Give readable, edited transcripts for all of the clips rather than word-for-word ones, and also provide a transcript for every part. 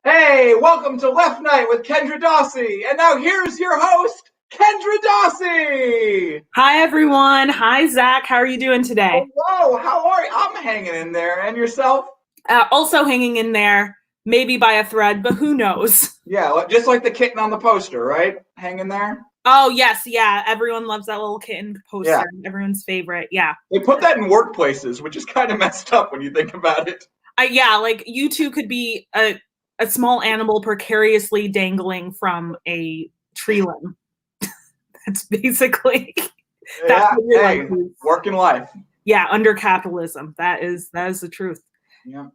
Hey, welcome to Left Night with Kendra Dawsey. And now here's your host, Kendra Dawsey. Hi, everyone. Hi, Zach. How are you doing today? Hello, how are you? I'm hanging in there. And yourself? Also hanging in there, maybe by a thread, but who knows? Yeah, just like the kitten on the poster, right? Hanging there? Oh, yes. Yeah. Everyone loves that little kitten poster. Yeah. Everyone's favorite. Yeah. They put that in workplaces, which is kind of messed up when you think about it. Yeah. Like you two could be a small animal precariously dangling from a tree limb. That's basically that's Yeah, what your hey, life is. working life. Yeah, under capitalism. That is the truth. Yeah.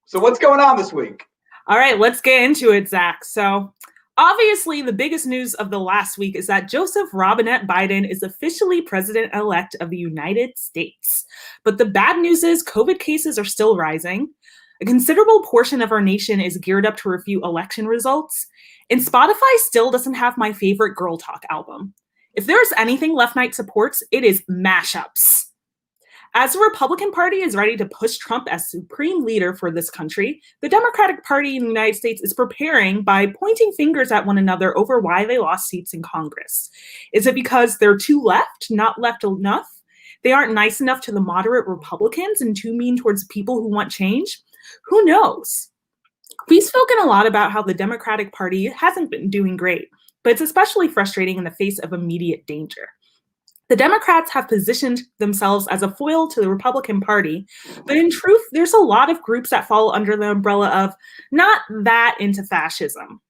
So what's going on this week? All right, let's get into it, Zach. So, obviously, the biggest news of the last week is that Joseph Robinette Biden is officially president-elect of the United States. But the bad news is COVID cases are still rising. A considerable portion of our nation is geared up to refute election results. And Spotify still doesn't have my favorite Girl Talk album. If there's anything Left Night supports, it is mashups. As the Republican Party is ready to push Trump as supreme leader for this country, the Democratic Party in the United States is preparing by pointing fingers at one another over why they lost seats in Congress. Is it because they're too left, not left enough? They aren't nice enough to the moderate Republicans and too mean towards people who want change? Who knows? We've spoken a lot about how the Democratic Party hasn't been doing great, but it's especially frustrating in the face of immediate danger. The Democrats have positioned themselves as a foil to the Republican Party, but in truth, there's a lot of groups that fall under the umbrella of not that into fascism.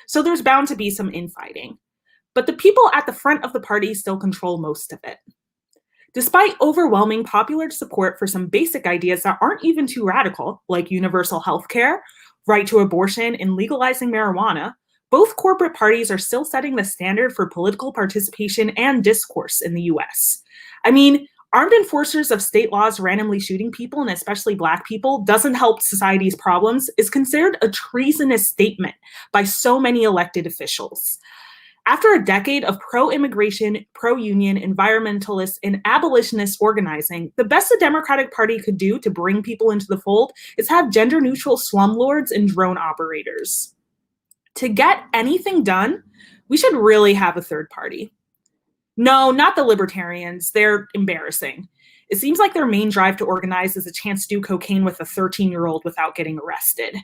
So there's bound to be some infighting. But the people at the front of the party still control most of it. Despite overwhelming popular support for some basic ideas that aren't even too radical, like universal health care, right to abortion, and legalizing marijuana, both corporate parties are still setting the standard for political participation and discourse in the US. I mean, armed enforcers of state laws randomly shooting people, and especially Black people, doesn't help society's problems is considered a treasonous statement by so many elected officials. After a decade of pro-immigration, pro-union, environmentalist, and abolitionist organizing, the best the Democratic Party could do to bring people into the fold is have gender-neutral slumlords and drone operators. To get anything done, we should really have a third party. No, not the libertarians. They're embarrassing. It seems like their main drive to organize is a chance to do cocaine with a 13-year-old without getting arrested.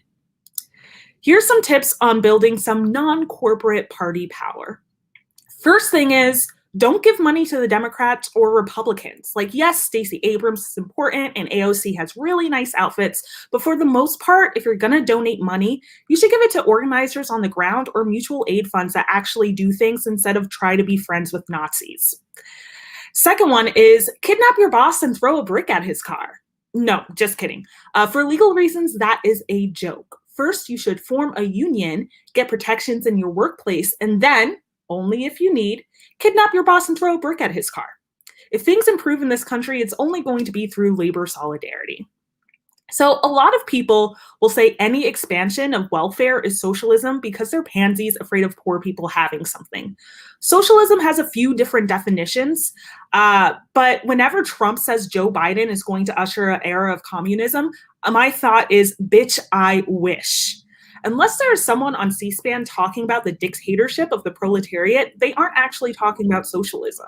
Here's some tips on building some non-corporate party power. First thing is, don't give money to the Democrats or Republicans. Like, yes, Stacey Abrams is important and AOC has really nice outfits, but for the most part, if you're going to donate money, you should give it to organizers on the ground or mutual aid funds that actually do things instead of try to be friends with Nazis. Second one is kidnap your boss and throw a brick at his car. No, just kidding. For legal reasons, that is a joke. First, you should form a union, get protections in your workplace, and then, only if you need, kidnap your boss and throw a brick at his car. If things improve in this country, it's only going to be through labor solidarity. So a lot of people will say any expansion of welfare is socialism because they're pansies afraid of poor people having something. Socialism has a few different definitions, but whenever Trump says Joe Biden is going to usher an era of communism, my thought is, bitch, I wish. Unless there is someone on C-SPAN talking about the dictatorship of the proletariat, they aren't actually talking about socialism.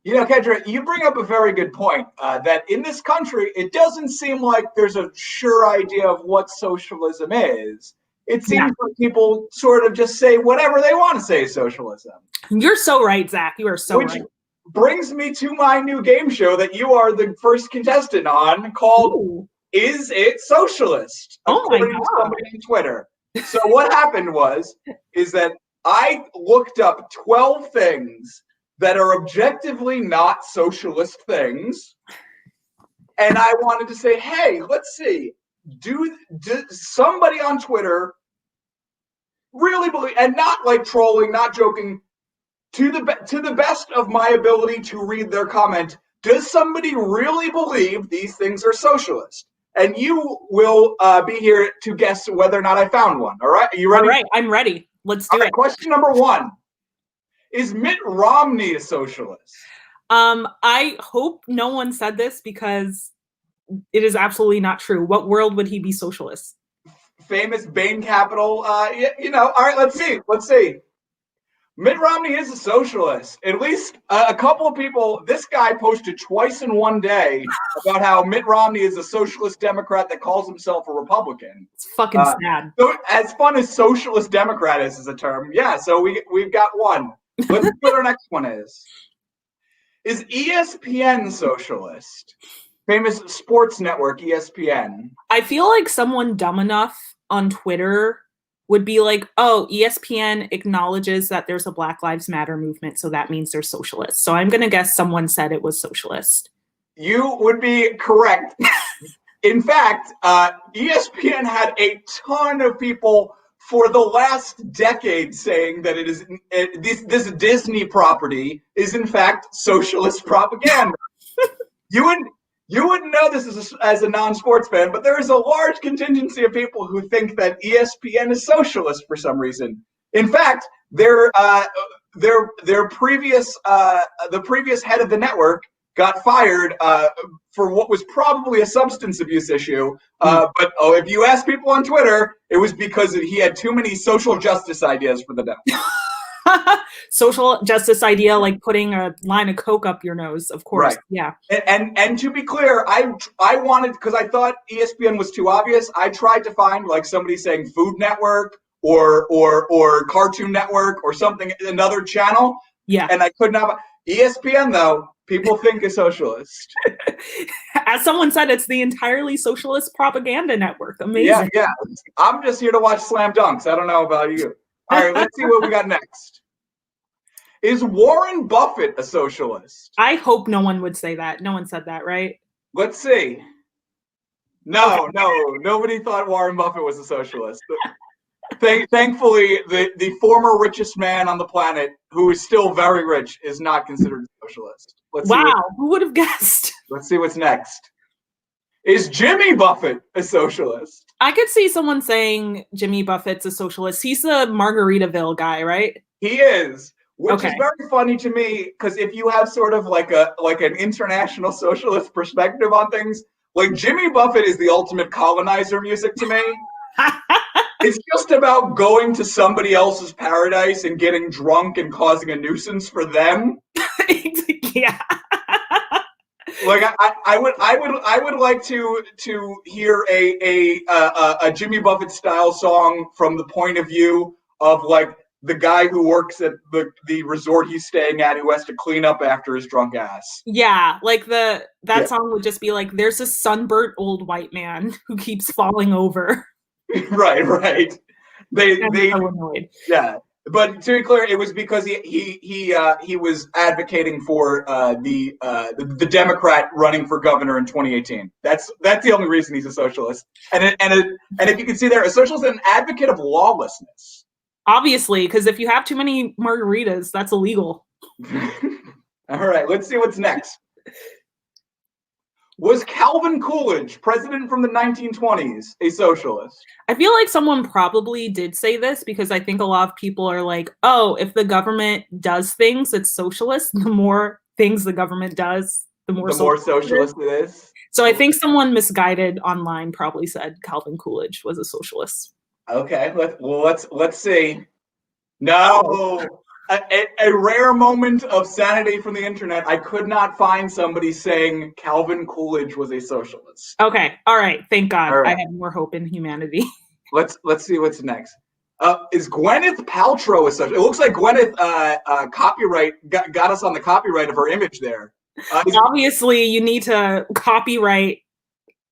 You know, Kendra, you bring up a very good point that in this country, it doesn't seem like there's a sure idea of what socialism is. It seems like people sort of just say whatever they want to say is socialism. You're so right, Zach. You are so right. Which brings me to my new game show that you are the first contestant on called Ooh. Is It Socialist? Oh my According God. to somebody on Twitter. So what happened is that I looked up 12 things that are objectively not socialist things. And I wanted to say, hey, let's see, do somebody on Twitter really believe, and not like trolling, not joking, to the best of my ability to read their comment, does somebody really believe these things are socialist? And you will be here to guess whether or not I found one. All right, are you ready? All right, I'm ready. Let's do it. Question number 1. Is Mitt Romney a socialist? I hope no one said this because it is absolutely not true. What world would he be socialist? famous Bain Capital. All right, let's see. Mitt Romney is a socialist. At least a couple of people, this guy posted twice in one day about how Mitt Romney is a socialist Democrat that calls himself a Republican. It's fucking sad. So as fun as socialist Democrat is as a term, yeah, so we've got one. Let's see what our next one is. Is ESPN socialist? Famous sports network, ESPN. I feel like someone dumb enough on Twitter would be like, oh, ESPN acknowledges that there's a Black Lives Matter movement, so that means they're socialists. So I'm going to guess someone said it was socialist. You would be correct. In fact, ESPN had a ton of people for the last decade saying that this Disney property is in fact socialist propaganda. You wouldn't know this as a non-sports fan, but there is a large contingency of people who think that ESPN is socialist for some reason. In fact, their previous the previous head of the network got fired for what was probably a substance abuse issue. But if you ask people on Twitter, it was because he had too many social justice ideas for the network. Social justice idea, like putting a line of Coke up your nose, of course. Right. Yeah. And to be clear, I wanted, because I thought ESPN was too obvious, I tried to find like somebody saying Food Network or Cartoon Network or something, another channel. Yeah. And I could not. ESPN, though, people think is socialist. As someone said, it's the entirely socialist propaganda network. Amazing. Yeah. I'm just here to watch slam dunks. I don't know about you. All right, let's see what we got next. Is Warren Buffett a socialist? I hope no one would say that. No one said that, right? Let's see. No, nobody thought Warren Buffett was a socialist. Thankfully, the former richest man on the planet, who is still very rich, is not considered a socialist. Wow, who would have guessed? Let's see what's next. Is Jimmy Buffett a socialist? I could see someone saying Jimmy Buffett's a socialist. He's the Margaritaville guy, right? He is. Which is very funny to me, because if you have sort of like an international socialist perspective on things, like Jimmy Buffett is the ultimate colonizer music to me. It's just about going to somebody else's paradise and getting drunk and causing a nuisance for them. Yeah. Like I would like to hear a Jimmy Buffett style song from the point of view of like the guy who works at the resort he's staying at, who has to clean up after his drunk ass. Yeah, like that song would just be like, there's a sunburnt old white man who keeps falling over. Right. They so annoyed. Yeah. But to be clear, it was because he was advocating for the Democrat running for governor in 2018. That's the only reason he's a socialist. And if you can see there, a socialist and an advocate of lawlessness. Obviously, because if you have too many margaritas, that's illegal. All right, let's see what's next. Was Calvin Coolidge, president from the 1920s, a socialist? I feel like someone probably did say this, because I think a lot of people are like, oh, if the government does things, it's socialist. The more things the government does, the more socialist it is. So I think someone misguided online probably said Calvin Coolidge was a socialist. Okay, let's see. No, a rare moment of sanity from the internet. I could not find somebody saying Calvin Coolidge was a socialist. Okay, all right. Thank God. Right. I have more hope in humanity. Let's see what's next. Is Gwyneth Paltrow a socialist? It looks like Gwyneth got us on the copyright of her image there. Obviously, you need to copyright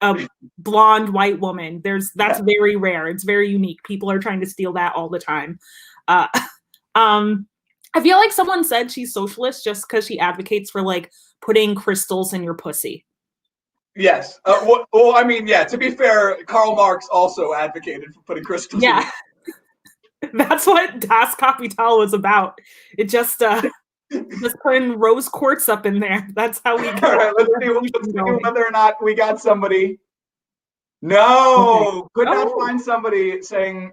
a blonde white woman. That's very rare. It's very unique. People are trying to steal that all the time. I feel like someone said she's socialist just because she advocates for like putting crystals in your pussy. Yes. Well, I mean, yeah. To be fair, Karl Marx also advocated for putting crystals. Yeah. That's what Das Kapital was about. It just putting rose quartz up in there. That's how we. All right, let's see whether or not we got somebody. No, could not find somebody saying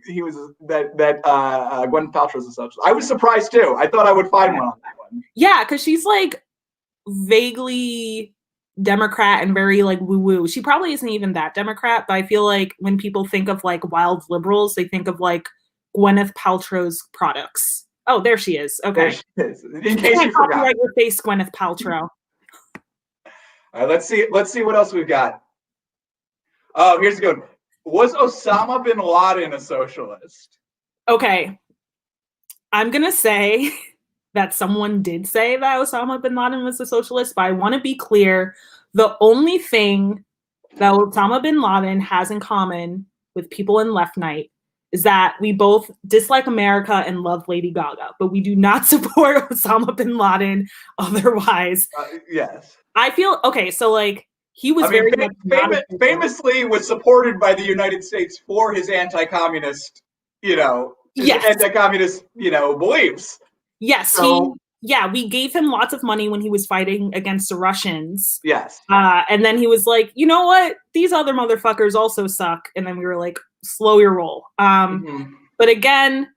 he was that Gwyneth Paltrow was a socialist. I was surprised too. I thought I would find one on that one. Yeah, because she's like vaguely Democrat and very like woo-woo. She probably isn't even that Democrat, but I feel like when people think of like wild liberals, they think of like Gwyneth Paltrow's products. Oh, there she is. Okay. There she is. In case you forgot. Copyright your face, Gwyneth Paltrow. All right, let's see what else we've got. Oh, here's a good one. Was Osama bin Laden a socialist? Okay. I'm going to say that someone did say that Osama bin Laden was a socialist, but I want to be clear. The only thing that Osama bin Laden has in common with people in Left Nite is that we both dislike America and love Lady Gaga, but we do not support Osama bin Laden otherwise. Yes. I feel, okay, so like, he was famously was supported by the United States for his anti-communist, anti-communist, beliefs. Yes, so, we gave him lots of money when he was fighting against the Russians. Yes. And then he was like, you know what? These other motherfuckers also suck. And then we were like, slow your roll. But again,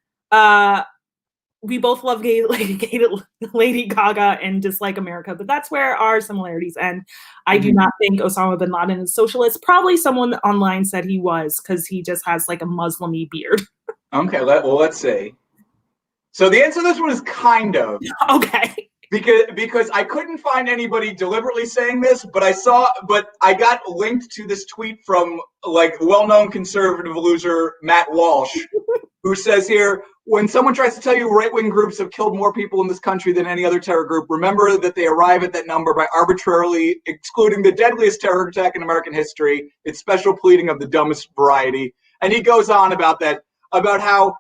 we both love Lady Gaga and dislike America, but that's where our similarities end. I do not think Osama bin Laden is socialist. Probably someone online said he was because he just has like a Muslim-y beard. Okay, let's see. So the answer to this one is kind of. Okay. Because I couldn't find anybody deliberately saying this, but I got linked to this tweet from like well-known conservative loser Matt Walsh, who says here, when someone tries to tell you right-wing groups have killed more people in this country than any other terror group, remember that they arrive at that number by arbitrarily excluding the deadliest terror attack in American history. It's special pleading of the dumbest variety. And he goes on about that, about how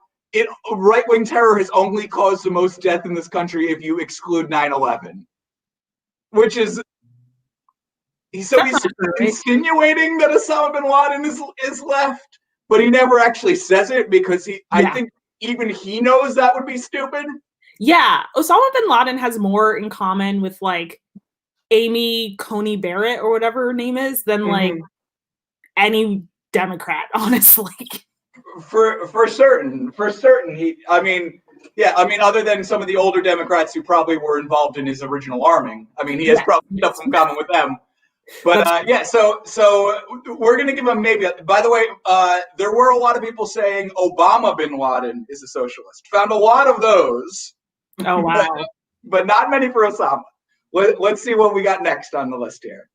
right-wing terror has only caused the most death in this country if you exclude 9/11. Which is... So he's insinuating that Osama bin Laden is left, but he never actually says it because I think even he knows that would be stupid. Yeah, Osama bin Laden has more in common with like Amy Coney Barrett or whatever her name is than like any Democrat, honestly. For certain, other than some of the older Democrats who probably were involved in his original arming. I mean, he has probably stuff in common with them. But so we're going to give him maybe. By the way, there were a lot of people saying Obama bin Laden is a socialist. Found a lot of those. Oh, wow. but not many for Osama. Let's see what we got next on the list here.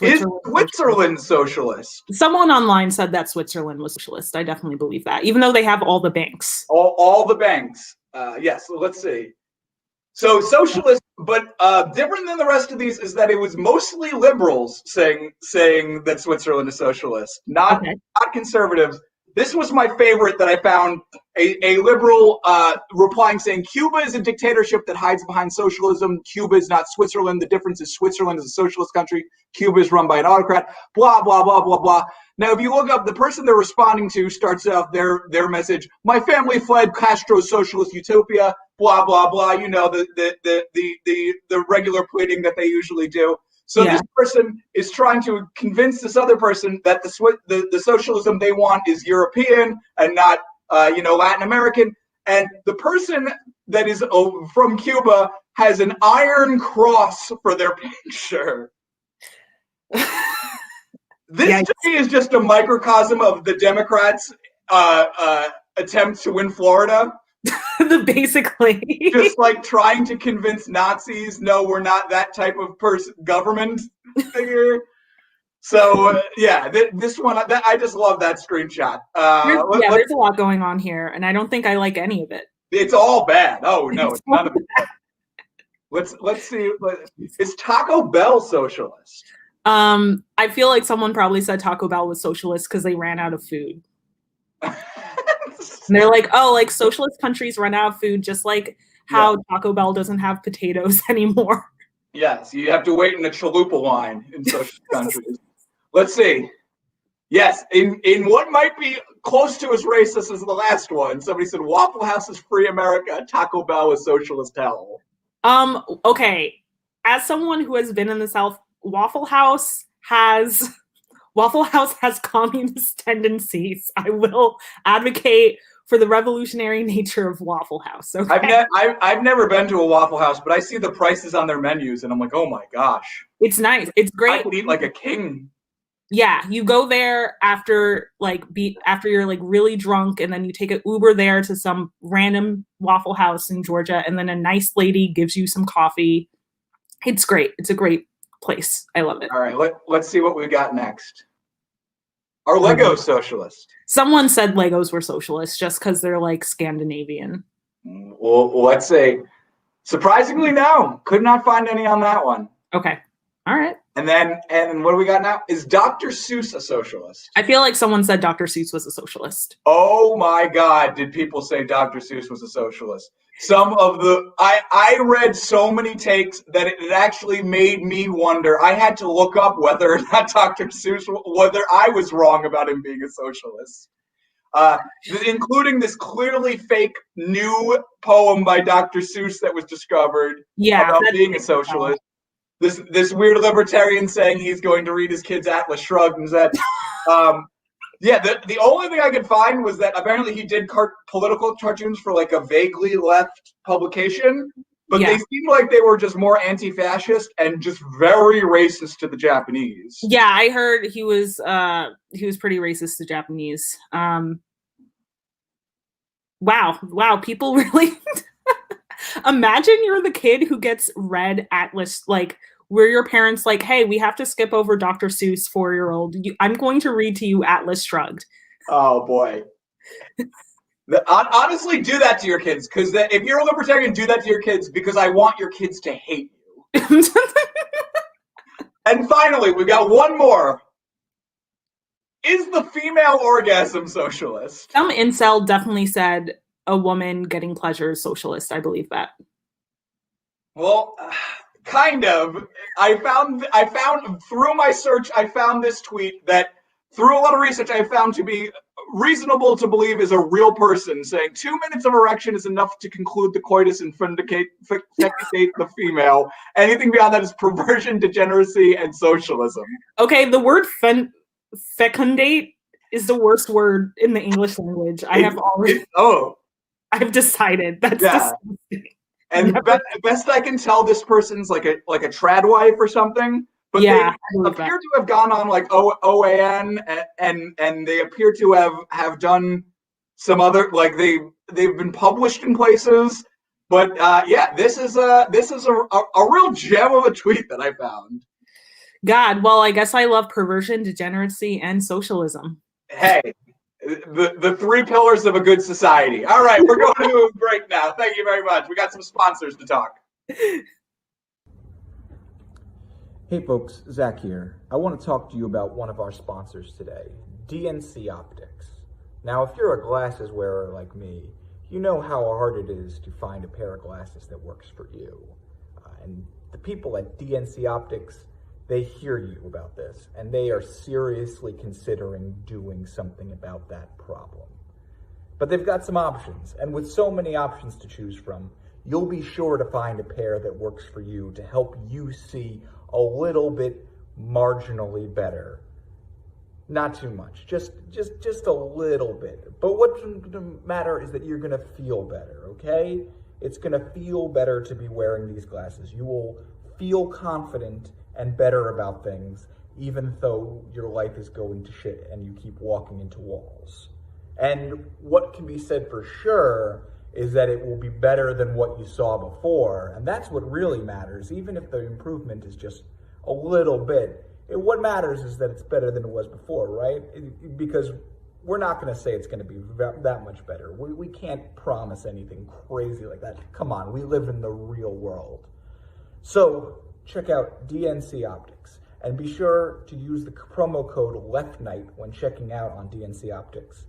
Is Switzerland socialist? Someone online said that Switzerland was socialist. I definitely believe that, even though they have all the banks. All the banks. Yes, let's see. So socialist, but different than the rest of these is that it was mostly liberals saying that Switzerland is socialist, not conservatives. This was my favorite that I found, a liberal replying saying, Cuba is a dictatorship that hides behind socialism. Cuba is not Switzerland. The difference is Switzerland is a socialist country. Cuba is run by an autocrat, blah, blah, blah, blah, blah. Now, if you look up, the person they're responding to starts out their message, my family fled Castro's socialist utopia, blah, blah, blah. You know, the regular pleading that they usually do. So this person is trying to convince this other person that the socialism they want is European and not, Latin American. And the person that is from Cuba has an iron cross for their picture. This to me is just a microcosm of the Democrats' attempt to win Florida. Basically. Just like trying to convince Nazis, no, we're not that type of government figure. So, this one, I just love that screenshot. There's a lot going on here, and I don't think I like any of it. It's all bad. Oh, no, it's none of it. Let's see. Is Taco Bell socialist? I feel like someone probably said Taco Bell was socialist because they ran out of food. And they're like, oh, like socialist countries run out of food, just like how Taco Bell doesn't have potatoes anymore. Yes, you have to wait in a chalupa line in socialist countries. Let's see. Yes, in what might be close to as racist as the last one, somebody said Waffle House is free America, Taco Bell is socialist hell. Okay. As someone who has been in the South, Waffle House has communist tendencies. I will advocate for the revolutionary nature of Waffle House. Okay? I've never been to a Waffle House, but I see the prices on their menus, and I'm like, oh my gosh, it's nice. It's great. I could eat like a king. Yeah, you go there after you're like really drunk, and then you take an Uber there to some random Waffle House in Georgia, and then a nice lady gives you some coffee. It's great. It's a great place. I love it. All right, let's see what we got next. Are Legos socialist? Someone said Legos were socialist just because they're like Scandinavian. Well, let's say, surprisingly, no. Could not find any on that one. Okay. All right. And what do we got now? Is Dr. Seuss a socialist? I feel like someone said Dr. Seuss was a socialist. Oh my God, did people say Dr. Seuss was a socialist? I read so many takes that it actually made me wonder. I had to look up whether or not Dr. Seuss, whether I was wrong about him being a socialist. Including this clearly fake new poem by Dr. Seuss that was discovered about being a socialist. This weird libertarian saying he's going to read his kids' Atlas Shrugged and said, the only thing I could find was that apparently he did political cartoons for like a vaguely left publication, but they seemed like they were just more anti-fascist and just very racist to the Japanese. Yeah, I heard he was pretty racist to Japanese. Wow, people really imagine you're the kid who gets read Atlas, like where your parents like, hey, we have to skip over Dr. Seuss 4-year-old. I'm going to read to you Atlas Shrugged. Oh boy. Honestly, do that to your kids, because if you're a libertarian, do that to your kids, because I want your kids to hate you. And finally, we got one more. Is the female orgasm socialist? Some incel definitely said a woman getting pleasure is socialist. I believe that. Well, kind of. I found through my search, I found this tweet that through a lot of research, I found to be reasonable to believe is a real person saying 2 minutes of erection is enough to conclude the coitus and fecundate the female. Anything beyond that is perversion, degeneracy, and socialism. Okay, the word fecundate is the worst word in the English language. I've decided that's disgusting. And best I can tell, this person's like a trad wife or something. But they appear to have gone on like OAN and they appear to have done some other, like they've been published in places. But this is a real gem of a tweet that I found. God, well, I guess I love perversion, degeneracy, and socialism. Hey, the three pillars of a good society. All right, we're going to a break now. Thank you very much. We got some sponsors to talk. Hey folks, Zach here. I want to talk to you about one of our sponsors today, DNC Optics. Now, if you're a glasses wearer like me, you know how hard it is to find a pair of glasses that works for you. And the people at DNC Optics, they hear you about this, and they are seriously considering doing something about that problem. But they've got some options, and with so many options to choose from, you'll be sure to find a pair that works for you to help you see a little bit marginally better. Not too much, just a little bit. But what's going to matter is that you're going to feel better, okay? It's going to feel better to be wearing these glasses. You will feel confident and better about things, even though your life is going to shit and you keep walking into walls. And what can be said for sure is that it will be better than what you saw before. And that's what really matters, even if the improvement is just a little bit. What matters is that it's better than it was before, right? Because we're not going to say it's going to be that much better. We can't promise anything crazy like that. Come on, we live in the real world. So check out DNC Optics and be sure to use the promo code LEFTNIGHT when checking out on DNC Optics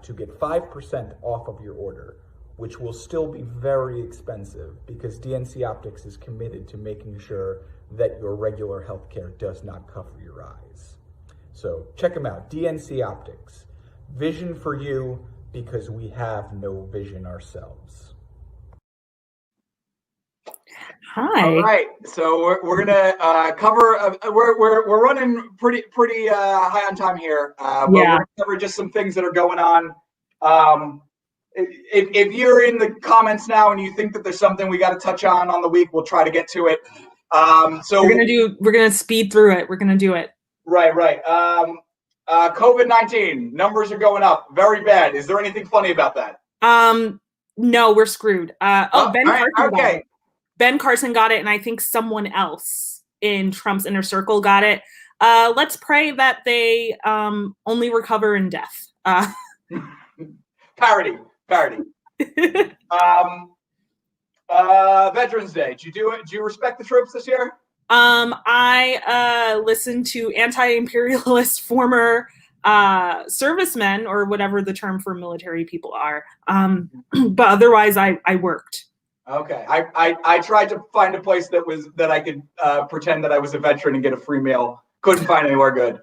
to get 5% off of your order, which will still be very expensive because DNC Optics is committed to making sure that your regular healthcare does not cover your eyes. So check them out, DNC Optics. Vision for you because we have no vision ourselves. Hi. All right, so we're gonna cover. We're running pretty high on time here. But we're gonna cover just some things that are going on. if you're in the comments now and you think that there's something we got to touch on the week, we'll try to get to it. So we're gonna speed through it. We're gonna do it. Right. COVID-19 numbers are going up very bad. Is there anything funny about that? No, we're screwed. Ben Carson okay. got it. Ben Carson got it, and I think someone else in Trump's inner circle got it. Let's pray that they only recover in death. Parody. Veterans Day. Do you respect the troops this year? I listened to anti-imperialist former servicemen, or whatever the term for military people are. But otherwise, I worked. Okay. I tried to find a place that I could pretend that I was a veteran and get a free meal. Couldn't find anywhere good.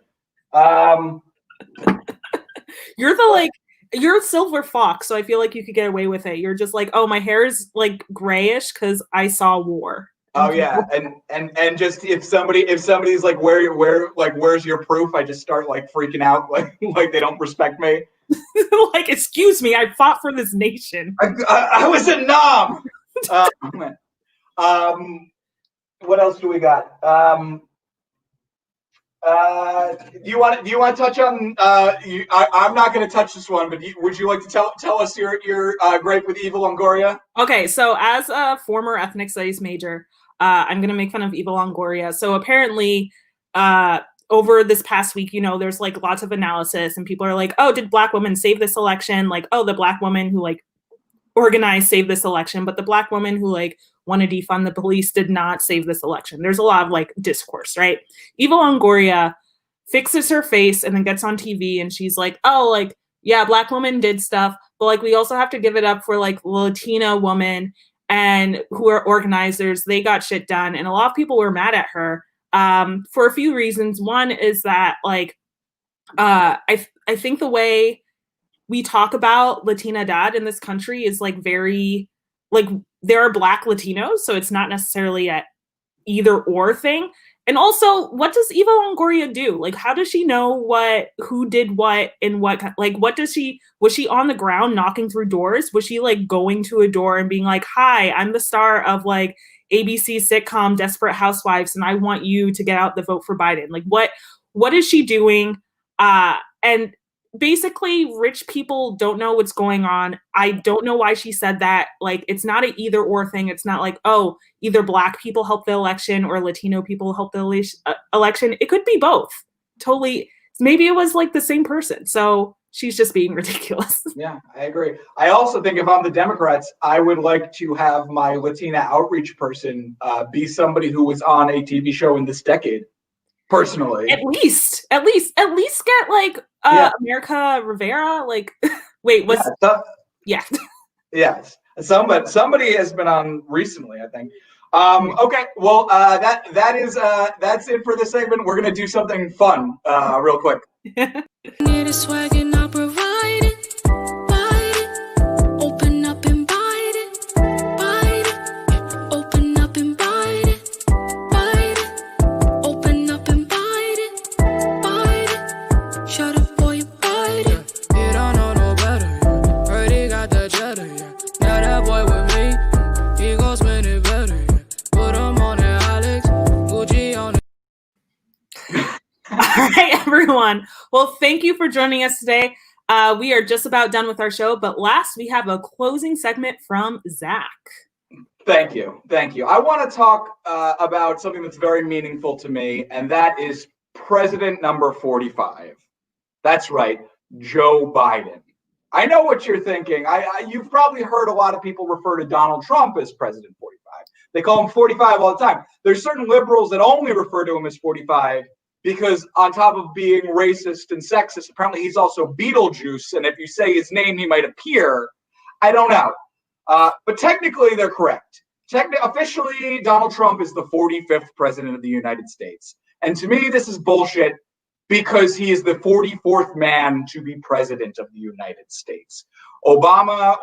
You're a silver fox, so I feel like you could get away with it. You're just like, oh, my hair is like grayish because I saw war. Oh yeah, and just if somebody's like, where's your proof? I just start like freaking out, like they don't respect me. Like, excuse me, I fought for this nation. I was in Nam. What else do we got? Do you want to touch on? I'm not going to touch this one, but would you like to tell us your gripe with Eva Longoria? Okay, so as a former ethnic studies major, I'm going to make fun of Eva Longoria. So apparently, over this past week, there's like lots of analysis, and people are like, "Oh, did Black women save this election?" Like, "Oh, the Black woman who like organized saved this election, but the Black woman who like want to defund the police did not save this election." There's a lot of like discourse, right? Eva Longoria fixes her face and then gets on TV and she's like, "Oh, like, yeah, Black women did stuff, but like we also have to give it up for like Latina women and who are organizers. They got shit done." And a lot of people were mad at her for a few reasons. One is that like I think the way we talk about Latinidad in this country is like very like there are Black Latinos, so it's not necessarily a either or thing. And also, what does Eva Longoria do? Like, how does she know who did what and what? Like, was she on the ground knocking through doors? Was she like going to a door and being like, "Hi, I'm the star of like ABC sitcom Desperate Housewives, and I want you to get out the vote for Biden"? Like, what is she doing? And basically, rich people don't know what's going on. I don't know why she said that. Like, it's not an either or thing. It's not like, oh, either Black people help the election or Latino people help the election. It could be both. Totally. Maybe it was like the same person. So she's just being ridiculous. Yeah, I agree. I also think if I'm the Democrats, I would like to have my Latina outreach person be somebody who was on a TV show in this decade. Personally, at least get like America Rivera. Like, wait, yes. Somebody has been on recently, I think. Okay, well, that's it for this segment. We're gonna do something fun, real quick. Need a swag and I'll provide it. Open up and bite it. Open up and bite it. Open up and bite it. Shut up, boy, you bite it. You don't know no better, yeah. Heard he got the cheddar, yeah. Now that boy with me, he gon' spend it better, yeah. Put him on it, Alex, Gucci on it. All right, everyone. Well, thank you for joining us today. We are just about done with our show, but last we have a closing segment from Zach. Thank you. I want to talk about something that's very meaningful to me, and that is President number 45. That's right, Joe Biden. I know what you're thinking. You've probably heard a lot of people refer to Donald Trump as President 45. They call him 45 all the time. There's certain liberals that only refer to him as 45 because on top of being racist and sexist, apparently he's also Beetlejuice, and if you say his name, he might appear. I don't know. But technically, they're correct. Officially, Donald Trump is the 45th president of the United States. And to me, this is bullshit because he is the 44th man to be president of the United States. Obama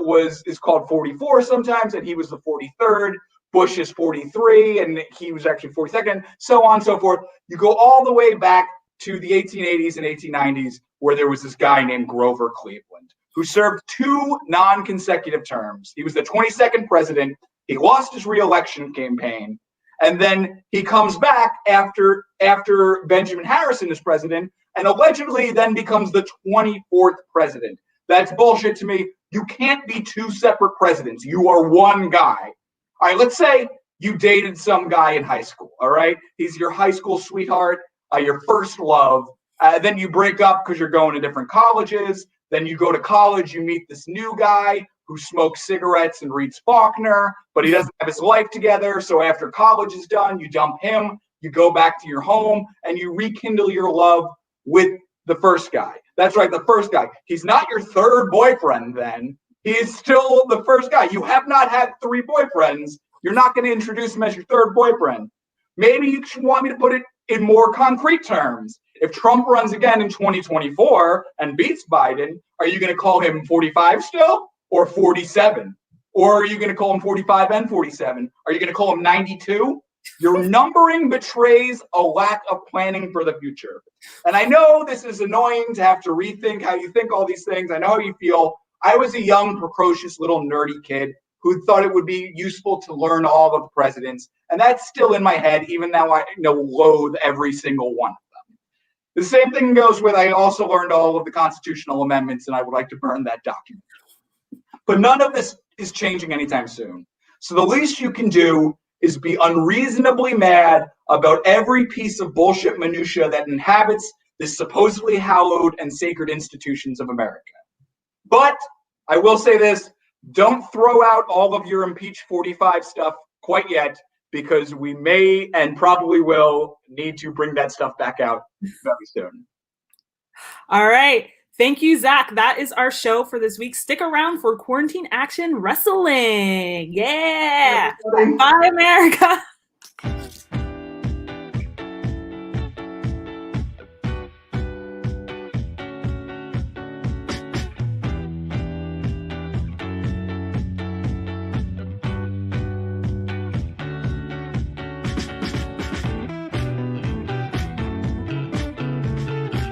is called 44 sometimes, and he was the 43rd. Bush is 43, and he was actually 42nd, so on and so forth. You go all the way back to the 1880s and 1890s, where there was this guy named Grover Cleveland. who served 2 non-consecutive terms. He was the 22nd president. He lost his re-election campaign. And then he comes back after Benjamin Harrison is president and allegedly then becomes the 24th president. That's bullshit to me. You can't be 2 separate presidents. You are one guy. All right, let's say you dated some guy in high school, all right? He's your high school sweetheart, your first love. Then you break up because you're going to different colleges. Then you go to college, you meet this new guy who smokes cigarettes and reads Faulkner, but he doesn't have his life together. So after college is done, you dump him, you go back to your home, and you rekindle your love with the first guy. That's right, the first guy. He's not your third boyfriend then. He is still the first guy. You have not had 3 boyfriends. You're not going to introduce him as your third boyfriend. Maybe you should want me to put it in more concrete terms. If Trump runs again in 2024 and beats Biden, are you going to call him 45 still or 47? Or are you going to call him 45 and 47? Are you going to call him 92? Your numbering betrays a lack of planning for the future. And I know this is annoying to have to rethink how you think all these things. I know how you feel. I was a young, precocious little nerdy kid who thought it would be useful to learn all of the presidents. And that's still in my head, even though I loathe every single one of them. The same thing goes with, I also learned all of the constitutional amendments, and I would like to burn that document. But none of this is changing anytime soon. So the least you can do is be unreasonably mad about every piece of bullshit minutia that inhabits the supposedly hallowed and sacred institutions of America. But I will say this, don't throw out all of your impeach 45 stuff quite yet, because we may and probably will need to bring that stuff back out very soon. All right. Thank you, Zach. That is our show for this week. Stick around for Quarantine Action Wrestling. Yeah. Bye, America.